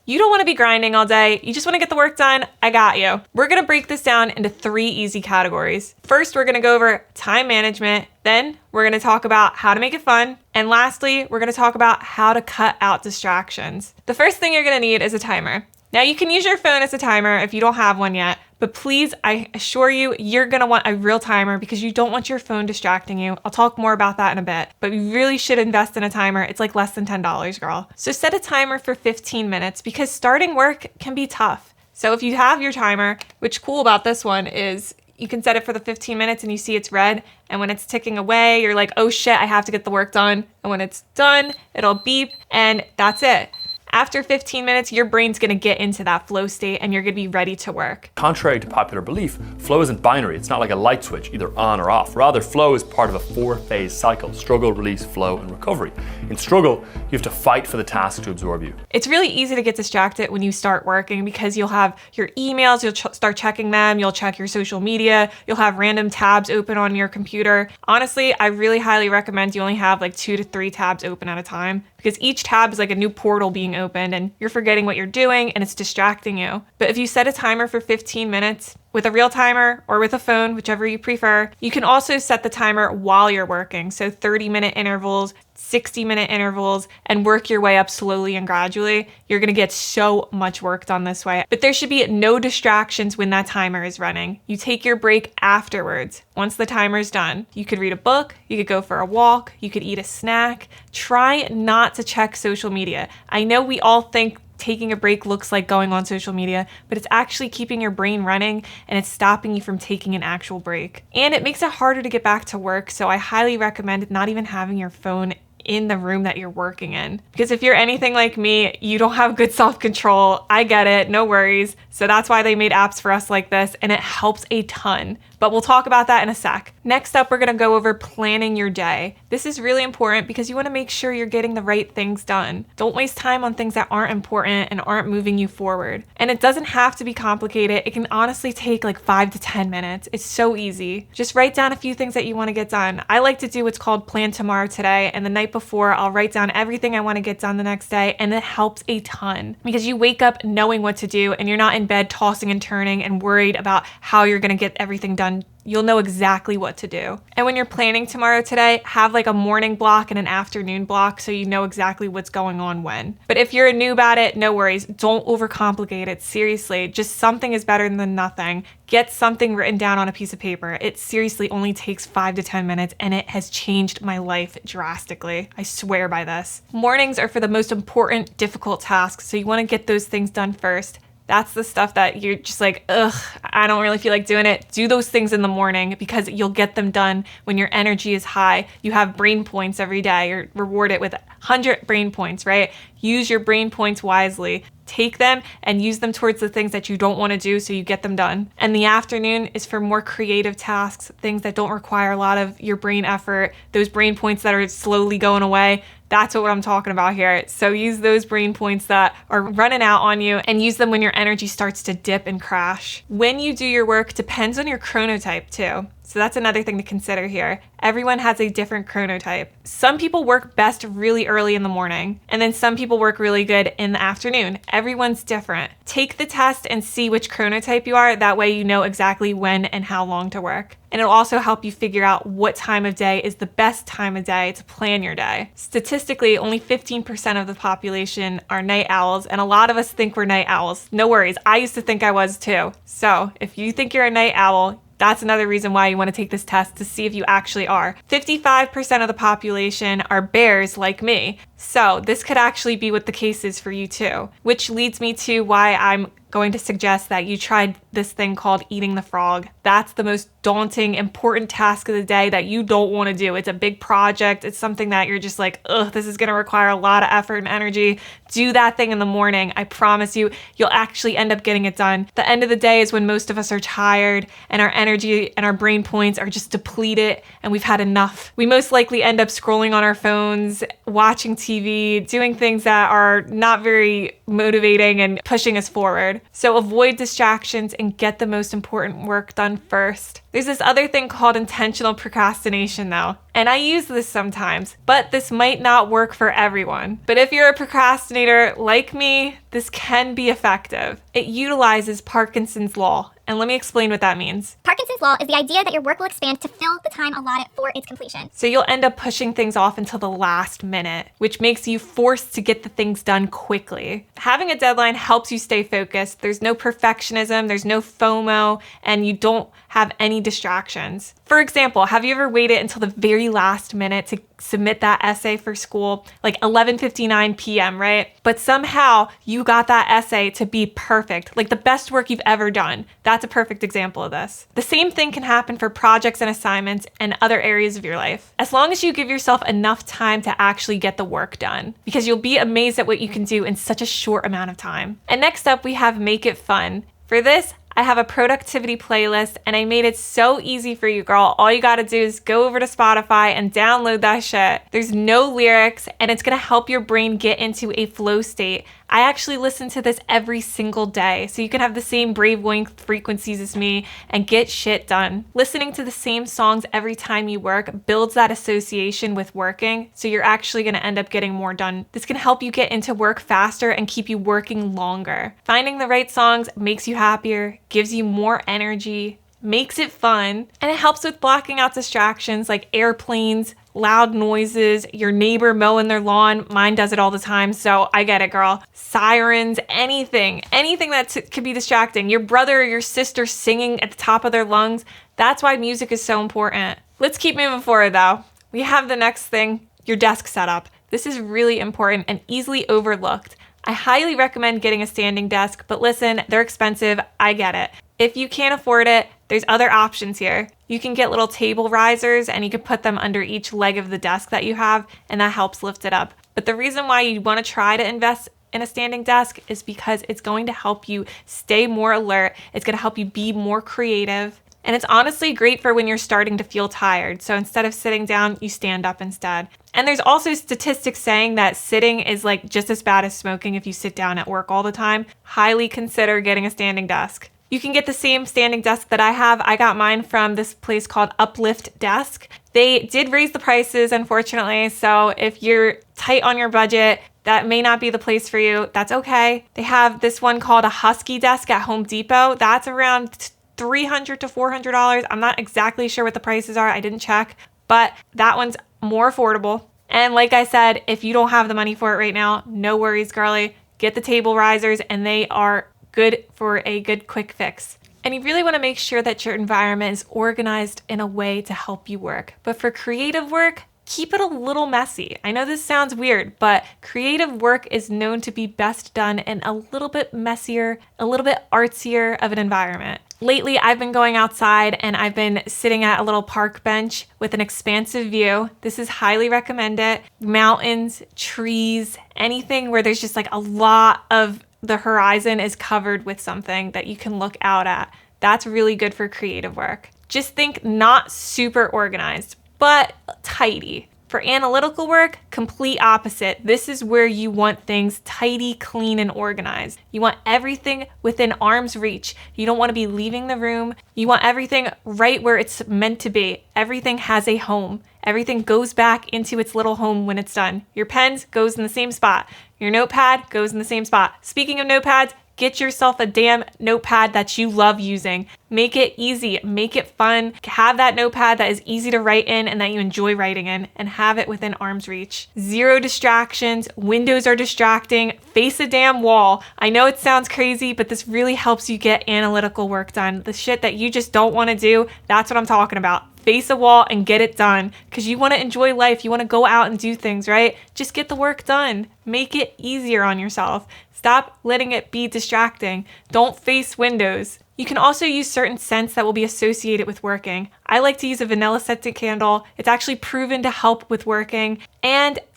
You don't want to be grinding all day. You just want to get the work done. I got you. We're going to break this down into 3 easy categories. First, we're going to go over time management. Then we're going to talk about how to make it fun. And lastly, we're going to talk about how to cut out distractions. The first thing you're going to need is a timer. Now, you can use your phone as a timer if you don't have one yet, but please, I assure you, you're going to want a real timer because you don't want your phone distracting you. I'll talk more about that in a bit, but you really should invest in a timer. It's like less than $10, girl. So set a timer for 15 minutes because starting work can be tough. So if you have your timer, which cool about this one is you can set it for the 15 minutes and you see it's red. And when it's ticking away, you're like, oh shit, I have to get the work done. And when it's done, it'll beep and that's it. After 15 minutes, your brain's gonna get into that flow state and you're gonna be ready to work. Contrary to popular belief, flow isn't binary. It's not like a light switch, either on or off. Rather, flow is part of a 4-phase cycle: struggle, release, flow, and recovery. In struggle, you have to fight for the task to absorb you. It's really easy to get distracted when you start working because you'll have your emails, you'll start checking them, you'll check your social media, you'll have random tabs open on your computer. Honestly, I really highly recommend you only have like 2 to 3 tabs open at a time because each tab is like a new portal being opened and you're forgetting what you're doing and it's distracting you. But if you set a timer for 15 minutes with a real timer or with a phone, whichever you prefer, you can also set the timer while you're working. So 30-minute intervals, 60-minute intervals, and work your way up slowly and gradually. You're gonna get so much work done this way. But there should be no distractions when that timer is running. You take your break afterwards. Once the timer's done, you could read a book, you could go for a walk, you could eat a snack. Try not to check social media. I know we all think taking a break looks like going on social media, but it's actually keeping your brain running and it's stopping you from taking an actual break. And it makes it harder to get back to work, so I highly recommend not even having your phone in the room that you're working in. Because if you're anything like me, you don't have good self-control. I get it, no worries. So that's why they made apps for us like this, and it helps a ton. But we'll talk about that in a sec. Next up, we're gonna go over planning your day. This is really important because you wanna make sure you're getting the right things done. Don't waste time on things that aren't important and aren't moving you forward. And it doesn't have to be complicated. It can honestly take like 5 to 10 minutes. It's so easy. Just write down a few things that you wanna get done. I like to do what's called Plan Tomorrow Today, and the night before, I'll write down everything I wanna get done the next day, and it helps a ton because you wake up knowing what to do and you're not in bed tossing and turning and worried about how you're gonna get everything done. You'll know exactly what to do. And when you're planning tomorrow today, have like a morning block and an afternoon block so you know exactly what's going on when. But if you're a noob at it, no worries. Don't overcomplicate it. Seriously, just something is better than nothing. Get something written down on a piece of paper. It seriously only takes 5 to 10 minutes and it has changed my life drastically. I swear by this. Mornings are for the most important, difficult tasks, so you want to get those things done first. That's the stuff that you're just like, ugh, I don't really feel like doing it. Do those things in the morning because you'll get them done when your energy is high. You have brain points every day. You're rewarded with 100 brain points, right? Use your brain points wisely. Take them and use them towards the things that you don't want to do so you get them done. And the afternoon is for more creative tasks, things that don't require a lot of your brain effort, those brain points that are slowly going away. That's what I'm talking about here. So use those brain points that are running out on you and use them when your energy starts to dip and crash. When you do your work depends on your chronotype too. So that's another thing to consider here. Everyone has a different chronotype. Some people work best really early in the morning, and then some people work really good in the afternoon. Everyone's different. Take the test and see which chronotype you are. That way you know exactly when and how long to work. And it'll also help you figure out what time of day is the best time of day to plan your day. Statistically, only 15% of the population are night owls, and a lot of us think we're night owls. No worries, I used to think I was too. So if you think you're a night owl, that's another reason why you want to take this test to see if you actually are. 55% of the population are bears like me. So this could actually be what the case is for you too, which leads me to why I'm going to suggest that you try this thing called eating the frog. That's the most daunting, important task of the day that you don't want to do. It's a big project. It's something that you're just like, ugh, this is going to require a lot of effort and energy. Do that thing in the morning. I promise you, you'll actually end up getting it done. The end of the day is when most of us are tired and our energy and our brain points are just depleted and we've had enough. We most likely end up scrolling on our phones, watching TV, doing things that are not very motivating and pushing us forward. So avoid distractions and get the most important work done first. There's this other thing called intentional procrastination though, and I use this sometimes, but this might not work for everyone. But if you're a procrastinator like me, this can be effective. It utilizes Parkinson's law, and let me explain what that means. Parkinson's law is the idea that your work will expand to fill the time allotted for its completion. So you'll end up pushing things off until the last minute, which makes you forced to get the things done quickly. Having a deadline helps you stay focused. There's no perfectionism, there's no FOMO, and you don't have any distractions. For example, have you ever waited until the very last minute to submit that essay for school, like 11:59 p.m., right? But somehow you got that essay to be perfect, like the best work you've ever done. That's a perfect example of this. The same thing can happen for projects and assignments and other areas of your life, as long as you give yourself enough time to actually get the work done, because you'll be amazed at what you can do in such a short amount of time. And next up, we have Make It Fun. For this, I have a productivity playlist and I made it so easy for you, girl. All you gotta do is go over to Spotify and download that shit. There's no lyrics and it's gonna help your brain get into a flow state. I actually listen to this every single day, so you can have the same wavelength frequencies as me and get shit done. Listening to the same songs every time you work builds that association with working, so you're actually gonna end up getting more done. This can help you get into work faster and keep you working longer. Finding the right songs makes you happier, gives you more energy, makes it fun, and it helps with blocking out distractions like airplanes, loud noises, your neighbor mowing their lawn. Mine does it all the time, so I get it, girl. Sirens, anything that could be distracting. Your brother or your sister singing at the top of their lungs. That's why music is so important. Let's keep moving forward though. We have the next thing, your desk setup. This is really important and easily overlooked. I highly recommend getting a standing desk, but listen, they're expensive. I get it. If you can't afford it, there's other options here. You can get little table risers and you can put them under each leg of the desk that you have, and that helps lift it up. But the reason why you want to try to invest in a standing desk is because it's going to help you stay more alert. It's going to help you be more creative. And it's honestly great for when you're starting to feel tired. So instead of sitting down, you stand up instead. And there's also statistics saying that sitting is like just as bad as smoking if you sit down at work all the time. Highly consider getting a standing desk. You can get the same standing desk that I have. I got mine from this place called Uplift Desk. They did raise the prices, unfortunately. So if you're tight on your budget, that may not be the place for you. That's okay. They have this one called a Husky desk at Home Depot. That's around $300 to $400. I'm not exactly sure what the prices are. I didn't check, but that one's more affordable. And like I said, if you don't have the money for it right now, no worries, girlie. Get the table risers and they are good for a good quick fix. And you really want to make sure that your environment is organized in a way to help you work. But for creative work, keep it a little messy. I know this sounds weird, but creative work is known to be best done in a little bit messier, a little bit artsier of an environment. Lately, I've been going outside and I've been sitting at a little park bench with an expansive view. This is highly recommended. Mountains, trees, anything where there's just like a lot of the horizon is covered with something that you can look out at. That's really good for creative work. Just think not super organized, but tidy. For analytical work, complete opposite. This is where you want things tidy, clean, and organized. You want everything within arm's reach. You don't want to be leaving the room. You want everything right where it's meant to be. Everything has a home. Everything goes back into its little home when it's done. Your pens goes in the same spot. Your notepad goes in the same spot. Speaking of notepads, get yourself a damn notepad that you love using. Make it easy, make it fun. Have that notepad that is easy to write in and that you enjoy writing in, and have it within arm's reach. Zero distractions. Windows are distracting. Face a damn wall. I know it sounds crazy, but this really helps you get analytical work done. The shit that you just don't want to do, that's what I'm talking about. Face a wall and get it done, because you want to enjoy life. You want to go out and do things, right? Just get the work done. Make it easier on yourself. Stop letting it be distracting. Don't face windows. You can also use certain scents that will be associated with working. I like to use a vanilla scented candle. It's actually proven to help with working.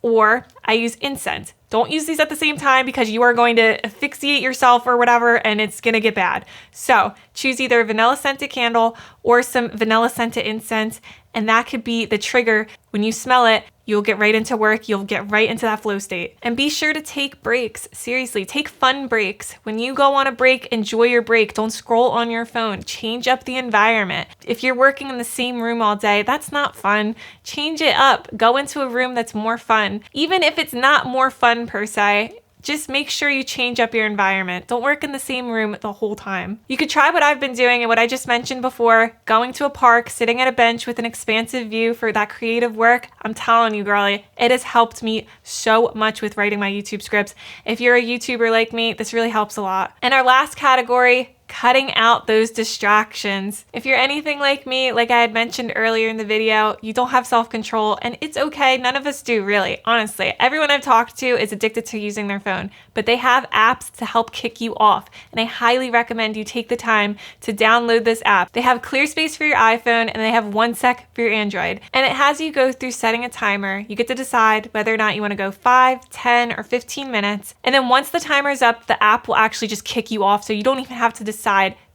Or I use incense. Don't use these at the same time because you are going to asphyxiate yourself or whatever and it's gonna get bad. So choose either a vanilla scented candle or some vanilla scented incense, and that could be the trigger. When you smell it, you'll get right into work, you'll get right into that flow state. And be sure to take breaks. Seriously, take fun breaks. When you go on a break, enjoy your break. Don't scroll on your phone. Change up the environment. If you're working in the same room all day, that's not fun. Change it up. Go into a room that's more fun. Even if it's not more fun per se, just make sure you change up your environment. Don't work in the same room the whole time. You could try what I've been doing and what I just mentioned before, going to a park, sitting at a bench with an expansive view for that creative work. I'm telling you, girlie, it has helped me so much with writing my YouTube scripts. If you're a YouTuber like me, this really helps a lot. And our last category, cutting out those distractions. If you're anything like me, like I had mentioned earlier in the video, you don't have self-control, and it's okay. None of us do, really. Honestly, everyone I've talked to is addicted to using their phone, but they have apps to help kick you off, and I highly recommend you take the time to download this app. They have Clear Space for your iPhone, and they have 1sec for your Android, and it has you go through setting a timer. You get to decide whether or not you want to go 5, 10, or 15 minutes, and then once the timer's up, the app will actually just kick you off, so you don't even have to decide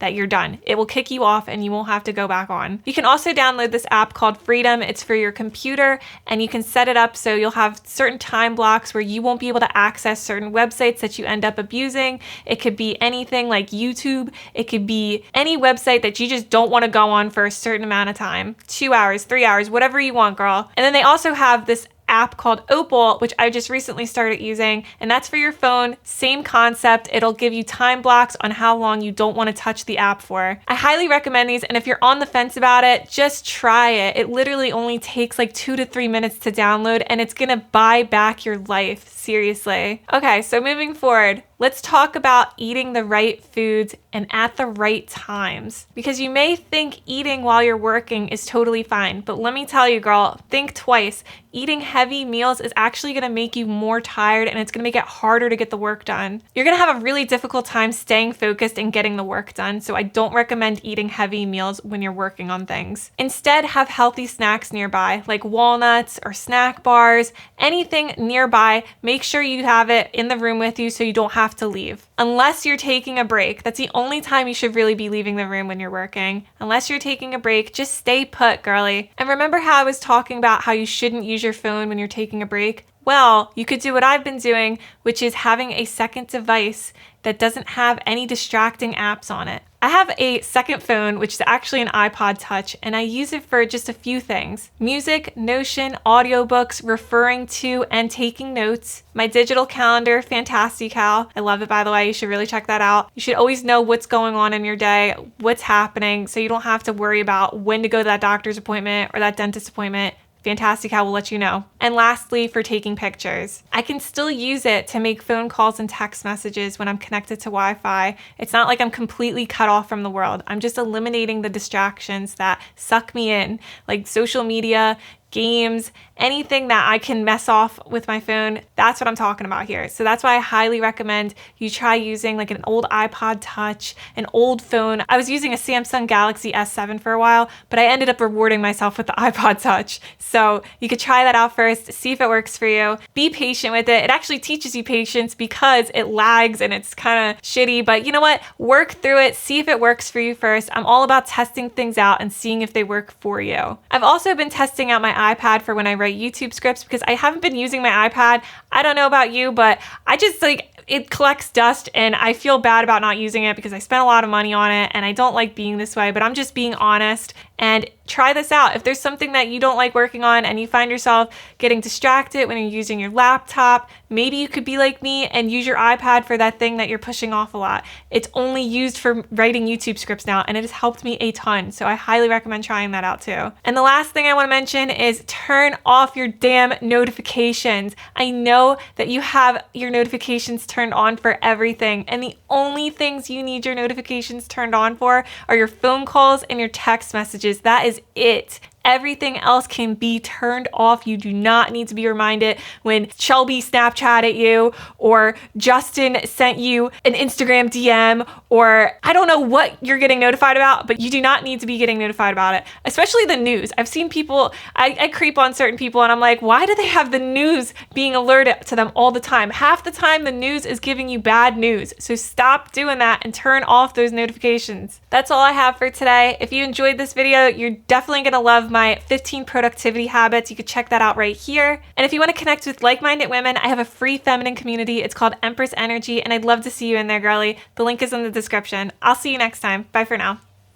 that you're done. It will kick you off and you won't have to go back on. You can also download this app called Freedom. It's for your computer, and you can set it up so you'll have certain time blocks where you won't be able to access certain websites that you end up abusing. It could be anything like YouTube. It could be any website that you just don't want to go on for a certain amount of time. 2 hours, 3 hours, whatever you want, girl. And then they also have this app called Opal, which I just recently started using, and that's for your phone. Same concept. It'll give you time blocks on how long you don't want to touch the app for. I highly recommend these, and if you're on the fence about it, just try it. It literally only takes like 2 to 3 minutes to download, and it's gonna buy back your life. Seriously. Okay, so moving forward, let's talk about eating the right foods and at the right times. Because you may think eating while you're working is totally fine, but let me tell you, girl, think twice. Eating heavy meals is actually gonna make you more tired, and it's gonna make it harder to get the work done. You're gonna have a really difficult time staying focused and getting the work done, so I don't recommend eating heavy meals when you're working on things. Instead, have healthy snacks nearby, like walnuts or snack bars, anything nearby. Make sure you have it in the room with you so you don't have to leave. Unless you're taking a break. That's the only time you should really be leaving the room when you're working. Unless you're taking a break, just stay put, girlie. And remember how I was talking about how you shouldn't use your phone when you're taking a break? Well, you could do what I've been doing, which is having a second device that doesn't have any distracting apps on it. I have a second phone, which is actually an iPod Touch, and I use it for just a few things: music, Notion, audiobooks, referring to and taking notes, my digital calendar, Fantastical. I love it, by the way. You should really check that out. You should always know what's going on in your day, what's happening, so you don't have to worry about when to go to that doctor's appointment or that dentist appointment. Fantastical will let you know. And lastly, for taking pictures. I can still use it to make phone calls and text messages when I'm connected to Wi-Fi. It's not like I'm completely cut off from the world. I'm just eliminating the distractions that suck me in, like social media, games, anything that I can mess off with my phone. That's what I'm talking about here. So that's why I highly recommend you try using like an old iPod Touch, an old phone. I was using a Samsung Galaxy S7 for a while, but I ended up rewarding myself with the iPod Touch. So you could try that out first, see if it works for you. Be patient with it. It actually teaches you patience because it lags and it's kind of shitty, but you know what? Work through it, see if it works for you first. I'm all about testing things out and seeing if they work for you. I've also been testing out my iPad for when I write YouTube scripts because I haven't been using my iPad. I don't know about you, but I just it collects dust and I feel bad about not using it because I spent a lot of money on it and I don't like being this way, but I'm just being honest. And try this out. If there's something that you don't like working on and you find yourself getting distracted when you're using your laptop, maybe you could be like me and use your iPad for that thing that you're pushing off a lot. It's only used for writing YouTube scripts now, and it has helped me a ton. So I highly recommend trying that out too. And the last thing I want to mention is turn off your damn notifications. I know that you have your notifications turned on for everything, and the only things you need your notifications turned on for are your phone calls and your text messages. That is it. Everything else can be turned off. You do not need to be reminded when Shelby Snapchatted you or Justin sent you an Instagram DM, or I don't know what you're getting notified about, but you do not need to be getting notified about it, especially the news. I've seen people, I creep on certain people and I'm like, why do they have the news being alerted to them all the time? Half the time the news is giving you bad news. So stop doing that and turn off those notifications. That's all I have for today. If you enjoyed this video, you're definitely gonna love my 15 productivity habits. You could check that out right here. And if you want to connect with like-minded women, I have a free feminine community. It's called Empress Energy, and I'd love to see you in there, girly. The link is in the description. I'll see you next time. Bye for now.